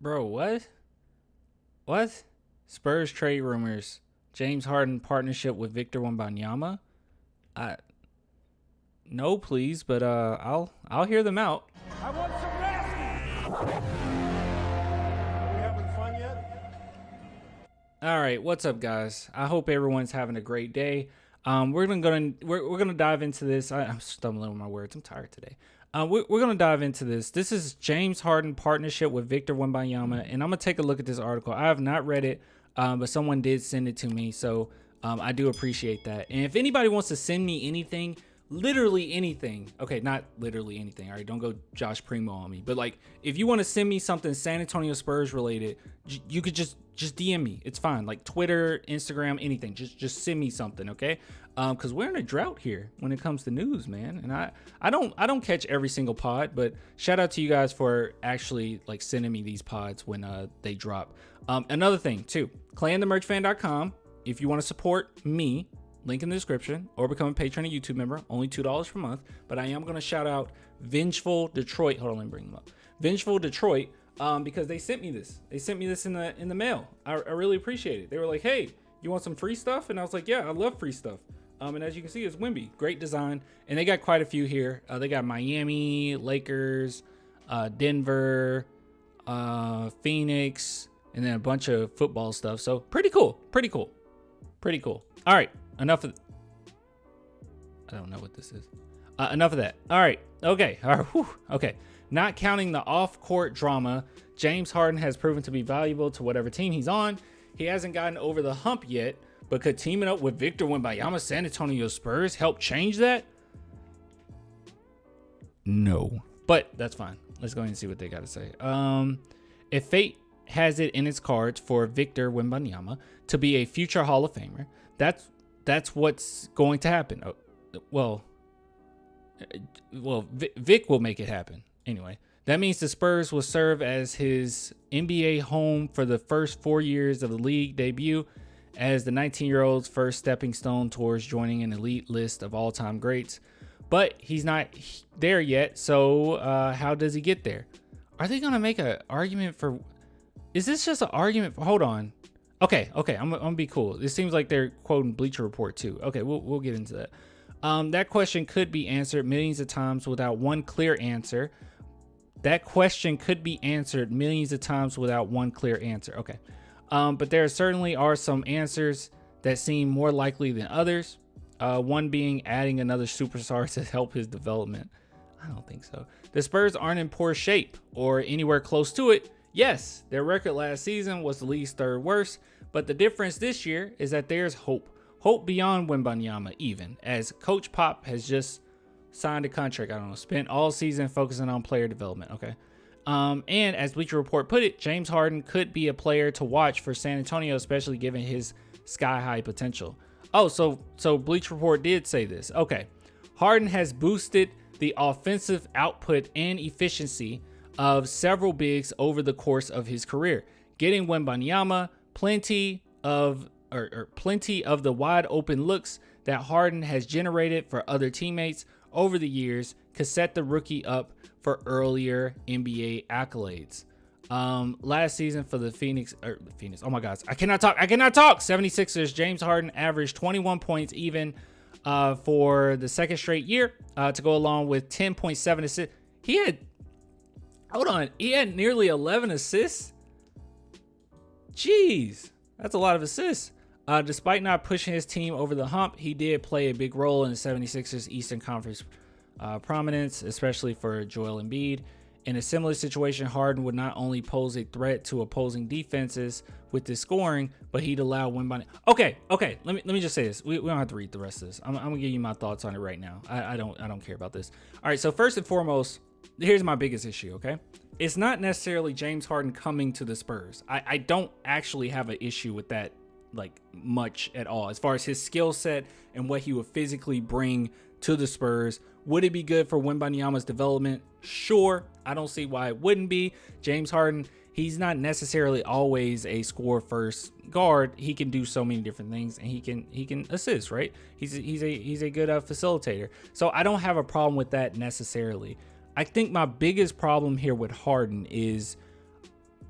Bro, what? What? Spurs trade rumors. James Harden partnership with Victor Wembanyama. I no, please, but I'll hear them out. I want some nasty. Are we having fun yet? All right, what's up, guys? I hope everyone's having a great day. We're gonna dive into this. I'm stumbling with my words. I'm tired today. We're gonna dive into this. This is James Harden partnership with Victor Wembanyama, and I'm gonna take a look at this article. I have not read it, but someone did send it to me, so I do appreciate that. And if anybody wants to send me anything, literally anything, okay, not literally anything, all right, don't go Josh Primo on me, but like if you want to send me something San Antonio Spurs related, you could just DM me. It's fine, like Twitter, Instagram, anything. Just send me something, okay? Because we're in a drought here when it comes to news, man. And I don't catch every single pod, but shout out to you guys for actually like sending me these pods when they drop. Another thing too, clanthemerchfan.com. If you want to support me, link in the description, or become a patron and YouTube member, only $2 per month. But I am going to shout out Vengeful Detroit. Hold on, let me bring them up. Vengeful Detroit, because they sent me this. They sent me this in the mail. I really appreciate it. They were like, hey, you want some free stuff? And I was like, yeah, I love free stuff. And as you can see, it's Wemby. Great design. And they got quite a few here. They got Miami, Lakers, Denver, Phoenix, and then a bunch of football stuff. So pretty cool. Pretty cool. Pretty cool. All right. Enough of... I don't know what this is. Enough of that. All right. Okay. All right. Whew. Okay. Not counting the off-court drama, James Harden has proven to be valuable to whatever team he's on. He hasn't gotten over the hump yet, but could teaming up with Victor Wembanyama San Antonio Spurs help change that? No. But that's fine. Let's go ahead and see what they got to say. If fate has it in its cards for Victor Wembanyama to be a future Hall of Famer, that's what's going to happen. Well, Vic will make it happen. Anyway, that means the Spurs will serve as his NBA home for the first 4 years of the league debut, as the 19-year-old's first stepping stone towards joining an elite list of all-time greats. But he's not there yet, so how does he get there? Are they going to make an argument for... Is this just an argument for... Hold on. Okay, I'm gonna be cool. It seems like they're quoting Bleacher Report too. Okay, we'll get into that. That question could be answered millions of times without one clear answer. Okay. But there certainly are some answers that seem more likely than others. One being adding another superstar to help his development. I don't think so. The Spurs aren't in poor shape or anywhere close to it. Yes, their record last season was the league's third worst, but the difference this year is that there's hope. Hope beyond Wembanyama even, as Coach Pop has just signed a contract, spent all season focusing on player development, okay? And as Bleacher Report put it, James Harden could be a player to watch for San Antonio, especially given his sky-high potential. Oh, so Bleacher Report did say this. Okay, Harden has boosted the offensive output and efficiency of several bigs over the course of his career, getting Wembanyama plenty of the wide open looks that Harden has generated for other teammates over the years could set the rookie up for earlier NBA accolades. Last season for the Phoenix, oh my gosh, I cannot talk. 76ers, James Harden averaged 21 points even for the second straight year to go along with 10.7 assists. He had nearly 11 assists. Jeez, that's a lot of assists. Despite not pushing his team over the hump, he did play a big role in the 76ers Eastern Conference prominence, especially for Joel Embiid. In a similar situation, Harden would not only pose a threat to opposing defenses with his scoring, but he'd allow Wembanyama. Okay. Let me just say this. We don't have to read the rest of this. I'm gonna give you my thoughts on it right now. I don't care about this. All right. So first and foremost, here's my biggest issue. Okay, it's not necessarily James Harden coming to the Spurs. I don't actually have an issue with that like much at all as far as his skill set and what he would physically bring to the Spurs. Would it be good for Wembanyama's development? Sure. I don't see why it wouldn't be. James Harden, he's not necessarily always a score first guard. He can do so many different things, and he can assist, right? He's a good facilitator. So I don't have a problem with that necessarily. I think my biggest problem here with Harden is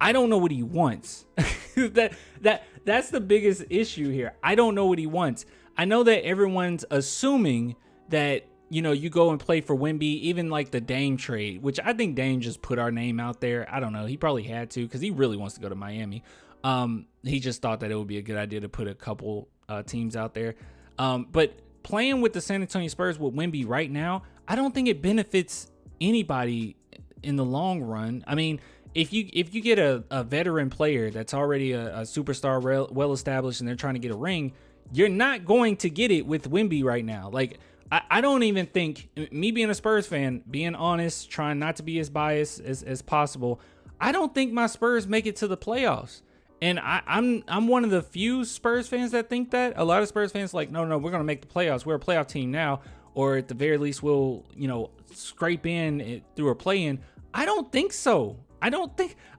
I don't know what he wants. That's the biggest issue here. I don't know what he wants. I know that everyone's assuming that, you know, you go and play for Wemby, even like the Dame trade, which I think Dame just put our name out there. I don't know. He probably had to because he really wants to go to Miami. He just thought that it would be a good idea to put a couple teams out there. But playing with the San Antonio Spurs with Wemby right now, I don't think it benefits anybody in the long run. I mean, if you get a veteran player that's already a superstar, well established, and they're trying to get a ring, you're not going to get it with Wemby right now. Like, I don't even think, me being a Spurs fan, being honest, trying not to be as biased as possible, I don't think my Spurs make it to the playoffs. And I'm one of the few Spurs fans that think that. A lot of Spurs fans are like, no, we're going to make the playoffs. We're a playoff team now. Or at the very least, we'll, you know, scrape in through a play-in. I don't think so. I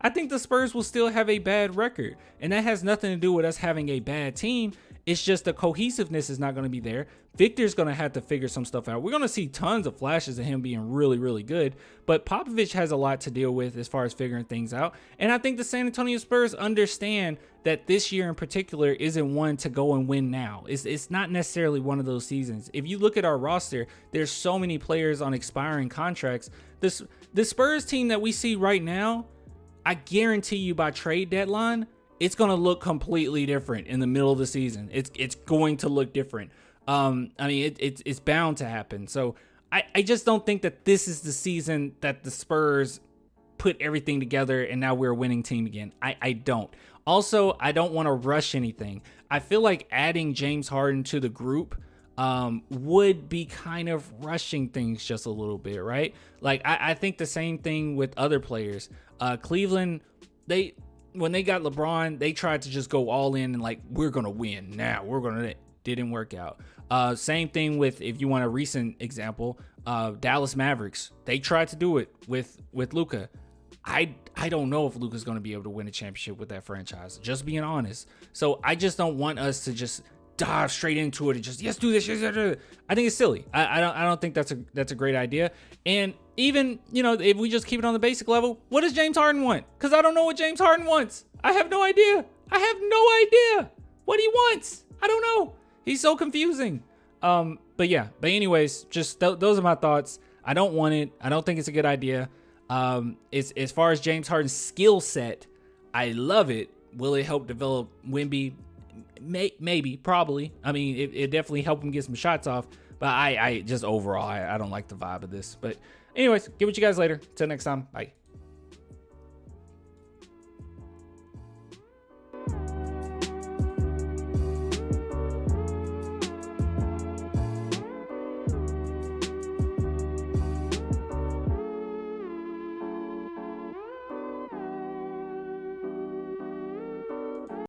think the Spurs will still have a bad record. And that has nothing to do with us having a bad team. It's just the cohesiveness is not going to be there. Victor's going to have to figure some stuff out. We're going to see tons of flashes of him being really, really good. But Popovich has a lot to deal with as far as figuring things out. And I think the San Antonio Spurs understand that this year in particular isn't one to go and win now. It's not necessarily one of those seasons. If you look at our roster, there's so many players on expiring contracts. The Spurs team that we see right now, I guarantee you by trade deadline, it's going to look completely different in the middle of the season. It's going to look different. I mean, it's bound to happen. So I just don't think that this is the season that the Spurs put everything together and now we're a winning team again. I don't. Also, I don't want to rush anything. I feel like adding James Harden to the group would be kind of rushing things just a little bit, right? Like, I think the same thing with other players. Cleveland, when they got LeBron, they tried to just go all in and like, we're going to win now. Didn't work out. Same thing with, if you want a recent example, Dallas Mavericks. They tried to do it with Luka. I don't know if Luka's going to be able to win a championship with that franchise, just being honest. So I just don't want us to just dive straight into it and just, yes, do this. Yes, do it. I think it's silly. I don't think that's a great idea. And even, you know, if we just keep it on the basic level, what does James Harden want? Because I don't know what James Harden wants. I have no idea. What he wants. I don't know. He's so confusing. But anyways, just those are my thoughts. I don't want it. I don't think it's a good idea. It's, as far as James Harden's skill set, I love it. Will it help develop Wemby? Maybe, probably. I mean, it definitely helped him get some shots off. But I just overall, I don't like the vibe of this. But anyways, get with you guys later. Till next time. Bye.